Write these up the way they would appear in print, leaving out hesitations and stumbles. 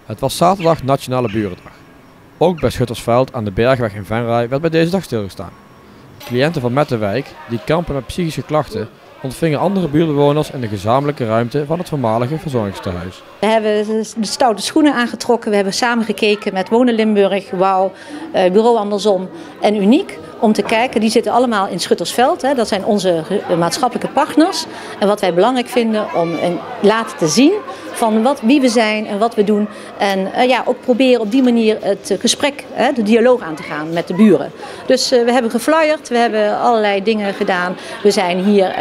Het was zaterdag Nationale Burendag. Ook bij Schuttersveld aan de Bergweg in Venray werd bij deze dag stilgestaan. Cliënten van Mettenwijk die kampen met psychische klachten ontvingen andere buurtbewoners in de gezamenlijke ruimte van het voormalige verzorgingstehuis. We hebben de stoute schoenen aangetrokken. We hebben samen gekeken met Wonen Limburg, WOW, Bureau Andersom en Uniek. Om te kijken, die zitten allemaal in Schuttersveld. Hè. Dat zijn onze maatschappelijke partners. En wat wij belangrijk vinden om laten te zien van wie we zijn en wat we doen. En ook proberen op die manier het gesprek, de dialoog aan te gaan met de buren. Dus we hebben geflyerd, we hebben allerlei dingen gedaan. We zijn hier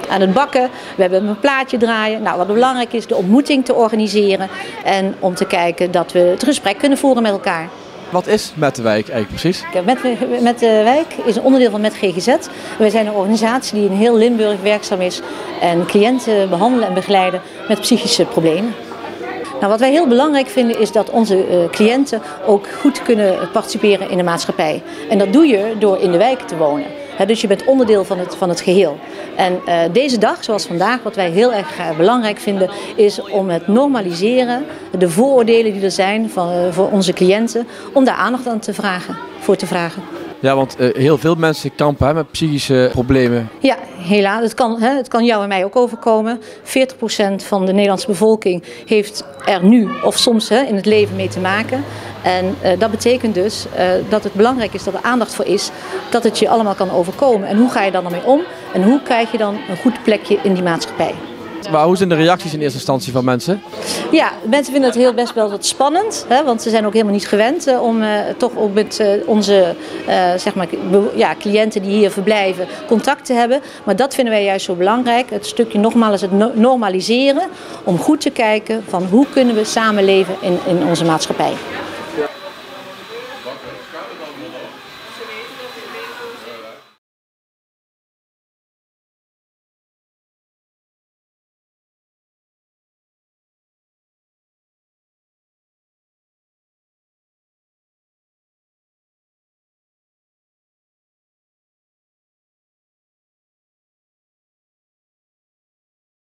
aan het bakken, we hebben een plaatje draaien. Nou, wat belangrijk is, de ontmoeting te organiseren en om te kijken dat we het gesprek kunnen voeren met elkaar. Wat is Mettenwijk eigenlijk precies? Mettenwijk is een onderdeel van MetGGZ. Wij zijn een organisatie die in heel Limburg werkzaam is en cliënten behandelen en begeleiden met psychische problemen. Nou, wat wij heel belangrijk vinden is dat onze cliënten ook goed kunnen participeren in de maatschappij. En dat doe je door in de wijk te wonen. Dus je bent onderdeel van het geheel. En deze dag, zoals vandaag, wat wij heel erg belangrijk vinden, is om het normaliseren, de vooroordelen die er zijn voor onze cliënten, om daar aandacht aan voor te vragen. Ja, want heel veel mensen kampen met psychische problemen. Ja, helaas. Het kan jou en mij ook overkomen. 40% van de Nederlandse bevolking heeft er nu of soms in het leven mee te maken. En dat betekent dus dat het belangrijk is dat er aandacht voor is dat het je allemaal kan overkomen. En hoe ga je dan ermee om? En hoe krijg je dan een goed plekje in die maatschappij? Maar hoe zijn de reacties in eerste instantie van mensen? Ja, mensen vinden het best wel wat spannend, want ze zijn ook helemaal niet gewend om toch ook met onze cliënten die hier verblijven contact te hebben. Maar dat vinden wij juist zo belangrijk. Het stukje nogmaals het normaliseren om goed te kijken van hoe kunnen we samenleven in onze maatschappij.